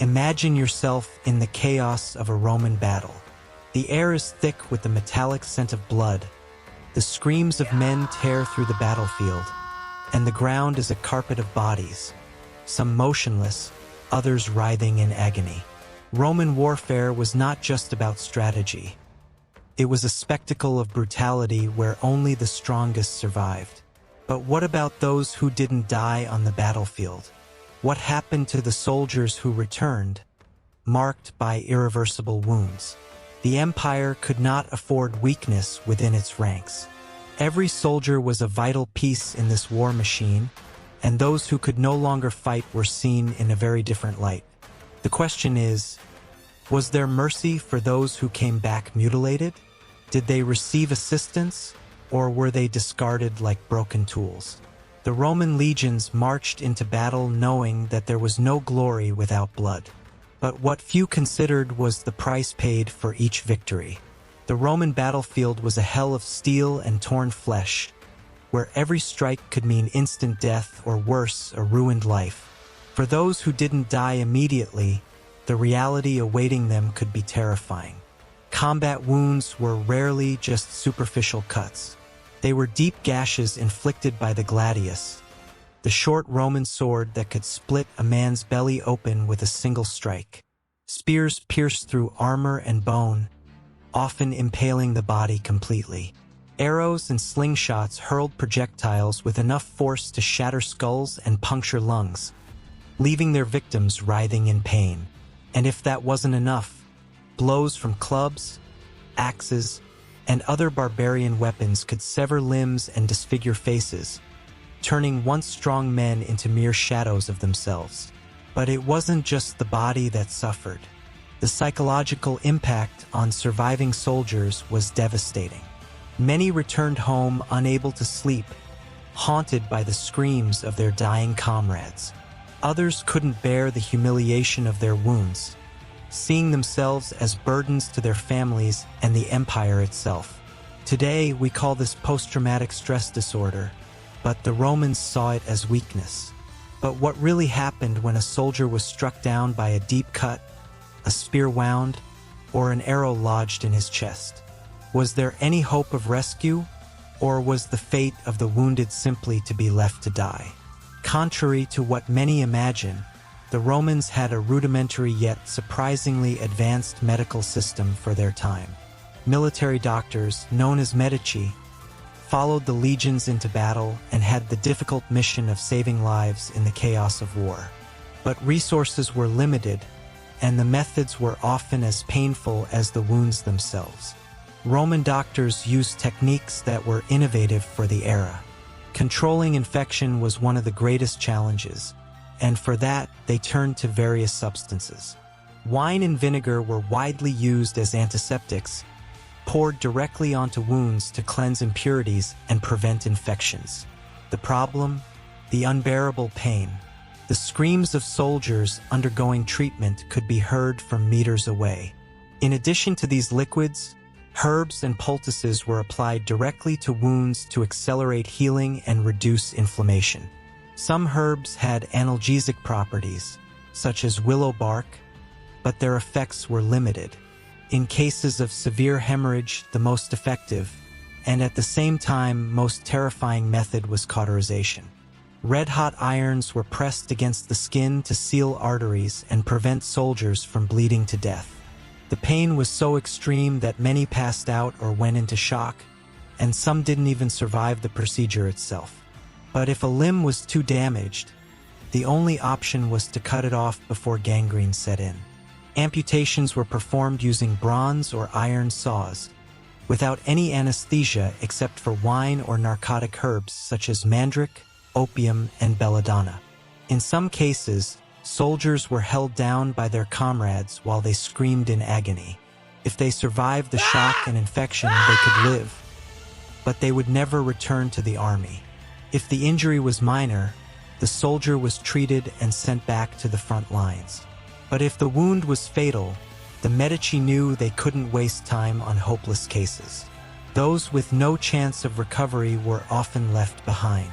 Imagine yourself in the chaos of a Roman battle. The air is thick with the metallic scent of blood. The screams of men tear through the battlefield, and the ground is a carpet of bodies, some motionless, others writhing in agony. Roman warfare was not just about strategy. It was a spectacle of brutality where only the strongest survived. But what about those who didn't die on the battlefield? What happened to the soldiers who returned, marked by irreversible wounds? The empire could not afford weakness within its ranks. Every soldier was a vital piece in this war machine, and those who could no longer fight were seen in a very different light. The question is, was there mercy for those who came back mutilated? Did they receive assistance, or were they discarded like broken tools? The Roman legions marched into battle knowing that there was no glory without blood. But what few considered was the price paid for each victory. The Roman battlefield was a hell of steel and torn flesh, where every strike could mean instant death or worse, a ruined life. For those who didn't die immediately, the reality awaiting them could be terrifying. Combat wounds were rarely just superficial cuts. They were deep gashes inflicted by the gladius, the short Roman sword that could split a man's belly open with a single strike. Spears pierced through armor and bone, often impaling the body completely. Arrows and slingshots hurled projectiles with enough force to shatter skulls and puncture lungs, leaving their victims writhing in pain. And if that wasn't enough, blows from clubs, axes, and other barbarian weapons could sever limbs and disfigure faces, turning once strong men into mere shadows of themselves. But it wasn't just the body that suffered. The psychological impact on surviving soldiers was devastating. Many returned home unable to sleep, haunted by the screams of their dying comrades. Others couldn't bear the humiliation of their wounds, seeing themselves as burdens to their families and the empire itself. Today, we call this post-traumatic stress disorder, but the Romans saw it as weakness. But what really happened when a soldier was struck down by a deep cut, a spear wound, or an arrow lodged in his chest? Was there any hope of rescue, or was the fate of the wounded simply to be left to die? Contrary to what many imagine, the Romans had a rudimentary yet surprisingly advanced medical system for their time. Military doctors, known as medici, followed the legions into battle and had the difficult mission of saving lives in the chaos of war. But resources were limited, and the methods were often as painful as the wounds themselves. Roman doctors used techniques that were innovative for the era. Controlling infection was one of the greatest challenges, and for that, they turned to various substances. Wine and vinegar were widely used as antiseptics, poured directly onto wounds to cleanse impurities and prevent infections. The problem? The unbearable pain. The screams of soldiers undergoing treatment could be heard from meters away. In addition to these liquids, herbs and poultices were applied directly to wounds to accelerate healing and reduce inflammation. Some herbs had analgesic properties, such as willow bark, but their effects were limited. In cases of severe hemorrhage, the most effective, and at the same time most terrifying method was cauterization. Red-hot irons were pressed against the skin to seal arteries and prevent soldiers from bleeding to death. The pain was so extreme that many passed out or went into shock, and some didn't even survive the procedure itself. But if a limb was too damaged, the only option was to cut it off before gangrene set in. Amputations were performed using bronze or iron saws, without any anesthesia except for wine or narcotic herbs such as mandrake, opium, and belladonna. In some cases, soldiers were held down by their comrades while they screamed in agony. If they survived the shock and infection, they could live, but they would never return to the army. If the injury was minor, the soldier was treated and sent back to the front lines. But if the wound was fatal, the Medici knew they couldn't waste time on hopeless cases. Those with no chance of recovery were often left behind.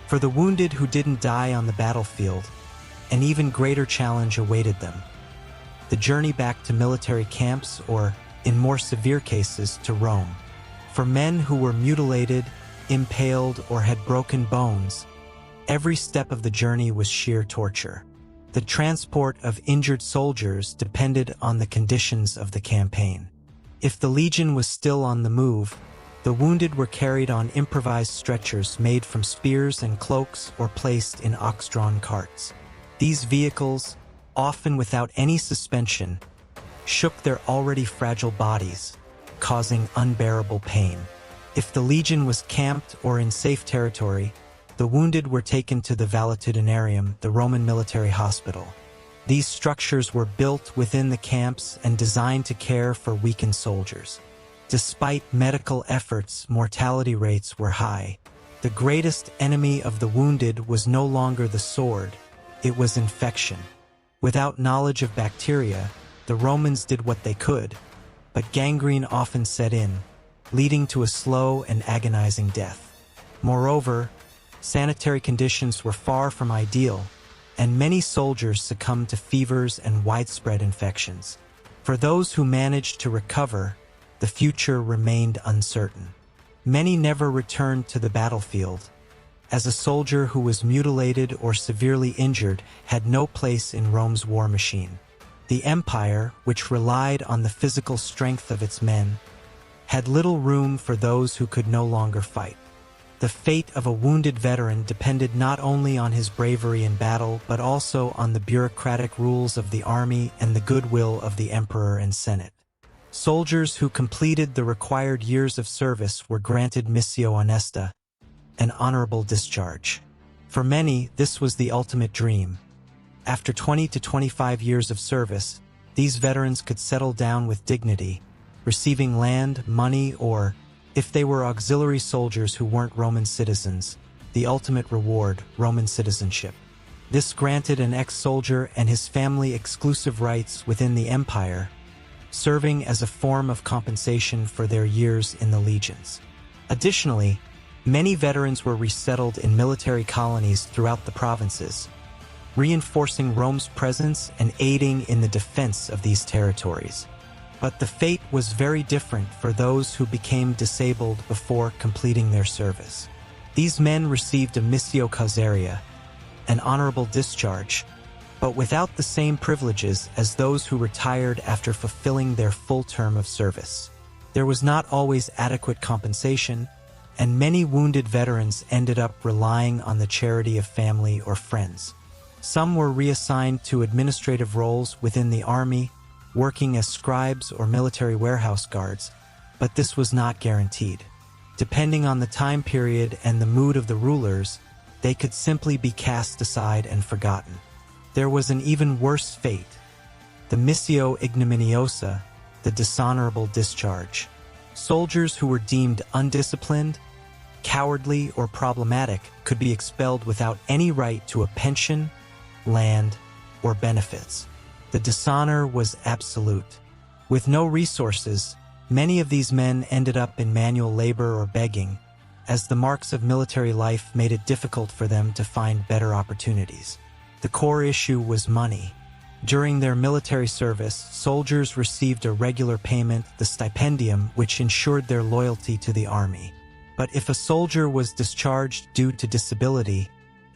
For the wounded who didn't die on the battlefield, an even greater challenge awaited them. the journey back to military camps or, in more severe cases, to Rome. For men who were mutilated, impaled, or had broken bones, every step of the journey was sheer torture. The transport of injured soldiers depended on the conditions of the campaign. If the legion was still on the move, the wounded were carried on improvised stretchers made from spears and cloaks or placed in ox-drawn carts. These vehicles, often without any suspension, shook their already fragile bodies, causing unbearable pain. If the legion was camped or in safe territory, the wounded were taken to the Valetudinarium, the Roman military hospital. These structures were built within the camps and designed to care for weakened soldiers. Despite medical efforts, mortality rates were high. The greatest enemy of the wounded was no longer the sword, it was infection. Without knowledge of bacteria, the Romans did what they could, but gangrene often set in, leading to a slow and agonizing death. Moreover, sanitary conditions were far from ideal, and many soldiers succumbed to fevers and widespread infections. For those who managed to recover, the future remained uncertain. Many never returned to the battlefield, as a soldier who was mutilated or severely injured had no place in Rome's war machine. The empire, which relied on the physical strength of its men, had little room for those who could no longer fight. The fate of a wounded veteran depended not only on his bravery in battle, but also on the bureaucratic rules of the army and the goodwill of the emperor and senate. Soldiers who completed the required years of service were granted missio honesta, an honorable discharge. For many, this was the ultimate dream. After 20 to 25 years of service, these veterans could settle down with dignity, receiving land, money, or, if they were auxiliary soldiers who weren't Roman citizens, the ultimate reward, Roman citizenship. This granted an ex-soldier and his family exclusive rights within the empire, serving as a form of compensation for their years in the legions. Additionally, many veterans were resettled in military colonies throughout the provinces, reinforcing Rome's presence and aiding in the defense of these territories. But the fate was very different for those who became disabled before completing their service. These men received a missio causaria, an honorable discharge, but without the same privileges as those who retired after fulfilling their full term of service. There was not always adequate compensation, and many wounded veterans ended up relying on the charity of family or friends. Some were reassigned to administrative roles within the army, working as scribes or military warehouse guards, but this was not guaranteed. Depending on the time period and the mood of the rulers, they could simply be cast aside and forgotten. There was an even worse fate, the missio ignominiosa, the dishonorable discharge. Soldiers who were deemed undisciplined, cowardly, or problematic could be expelled without any right to a pension, land, or benefits. The dishonor was absolute. With no resources, many of these men ended up in manual labor or begging, as the marks of military life made it difficult for them to find better opportunities. The core issue was money. During their military service, soldiers received a regular payment, the stipendium, which ensured their loyalty to the army. But if a soldier was discharged due to disability,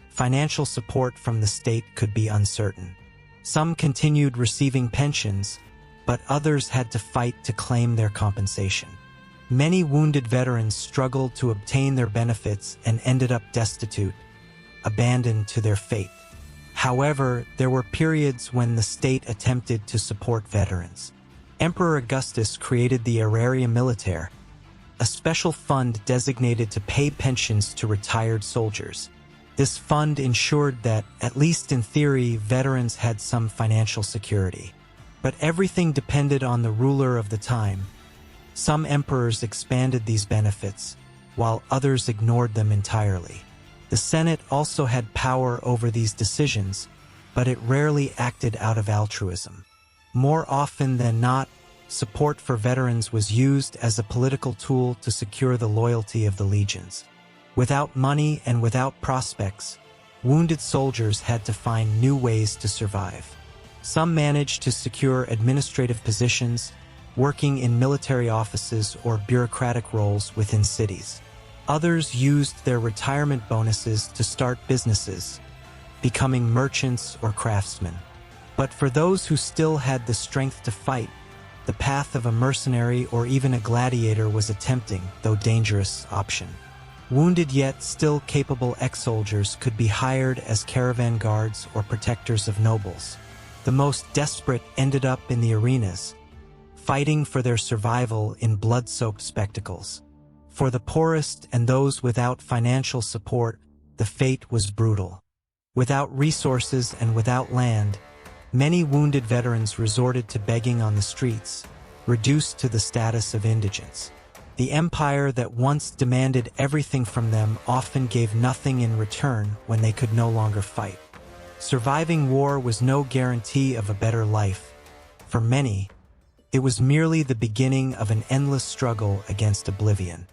financial support from the state could be uncertain. Some continued receiving pensions, but others had to fight to claim their compensation. Many wounded veterans struggled to obtain their benefits and ended up destitute, abandoned to their fate. However, there were periods when the state attempted to support veterans. Emperor Augustus created the Aeraria Militare, a special fund designated to pay pensions to retired soldiers. This fund ensured that, at least in theory, veterans had some financial security. But everything depended on the ruler of the time. Some emperors expanded these benefits, while others ignored them entirely. The Senate also had power over these decisions, but it rarely acted out of altruism. More often than not, support for veterans was used as a political tool to secure the loyalty of the legions. Without money and without prospects, wounded soldiers had to find new ways to survive. Some managed to secure administrative positions, working in military offices or bureaucratic roles within cities. Others used their retirement bonuses to start businesses, becoming merchants or craftsmen. But for those who still had the strength to fight, the path of a mercenary or even a gladiator was a tempting, though dangerous, option. Wounded yet still capable ex-soldiers could be hired as caravan guards or protectors of nobles. The most desperate ended up in the arenas, fighting for their survival in blood-soaked spectacles. For the poorest and those without financial support, the fate was brutal. Without resources and without land, many wounded veterans resorted to begging on the streets, reduced to the status of indigents. The empire that once demanded everything from them often gave nothing in return when they could no longer fight. Surviving war was no guarantee of a better life. For many, it was merely the beginning of an endless struggle against oblivion.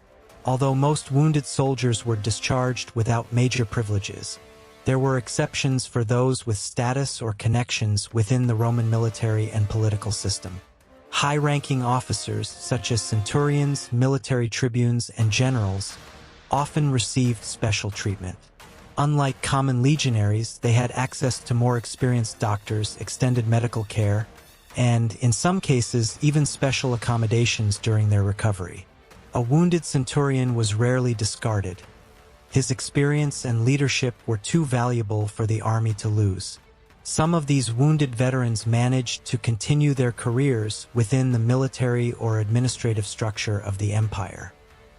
Although most wounded soldiers were discharged without major privileges, there were exceptions for those with status or connections within the Roman military and political system. High-ranking officers, such as centurions, military tribunes, and generals, often received special treatment. Unlike common legionaries, they had access to more experienced doctors, extended medical care, and, in some cases, even special accommodations during their recovery. A wounded centurion was rarely discarded. His experience and leadership were too valuable for the army to lose. Some of these wounded veterans managed to continue their careers within the military or administrative structure of the empire.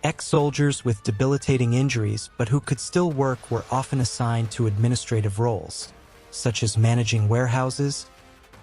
Ex-soldiers with debilitating injuries but who could still work were often assigned to administrative roles, such as managing warehouses,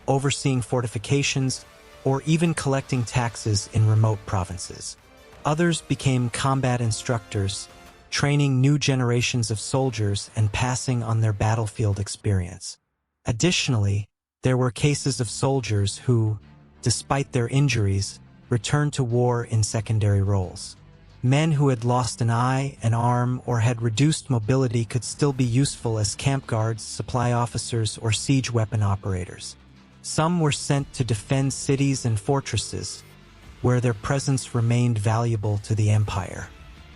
overseeing fortifications, or even collecting taxes in remote provinces. Others became combat instructors, training new generations of soldiers and passing on their battlefield experience. Additionally, there were cases of soldiers who, despite their injuries, returned to war in secondary roles. Men who had lost an eye, an arm, or had reduced mobility could still be useful as camp guards, supply officers, or siege weapon operators. Some were sent to defend cities and fortresses, where their presence remained valuable to the empire.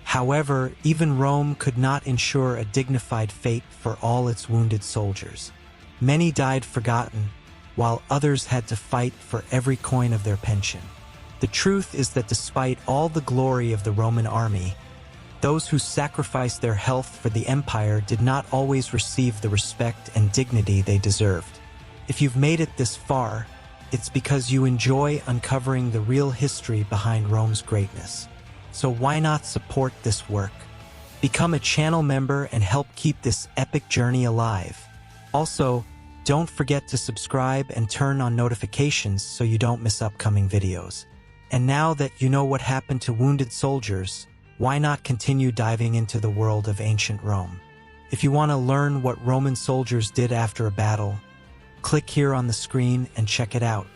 However, even Rome could not ensure a dignified fate for all its wounded soldiers. Many died forgotten, while others had to fight for every coin of their pension. The truth is that despite all the glory of the Roman army, those who sacrificed their health for the empire did not always receive the respect and dignity they deserved. If you've made it this far, it's because you enjoy uncovering the real history behind Rome's greatness. So why not support this work? Become a channel member and help keep this epic journey alive. Also, don't forget to subscribe and turn on notifications so you don't miss upcoming videos. And now that you know what happened to wounded soldiers, why not continue diving into the world of ancient Rome? If you want to learn what Roman soldiers did after a battle, click here on the screen and check it out.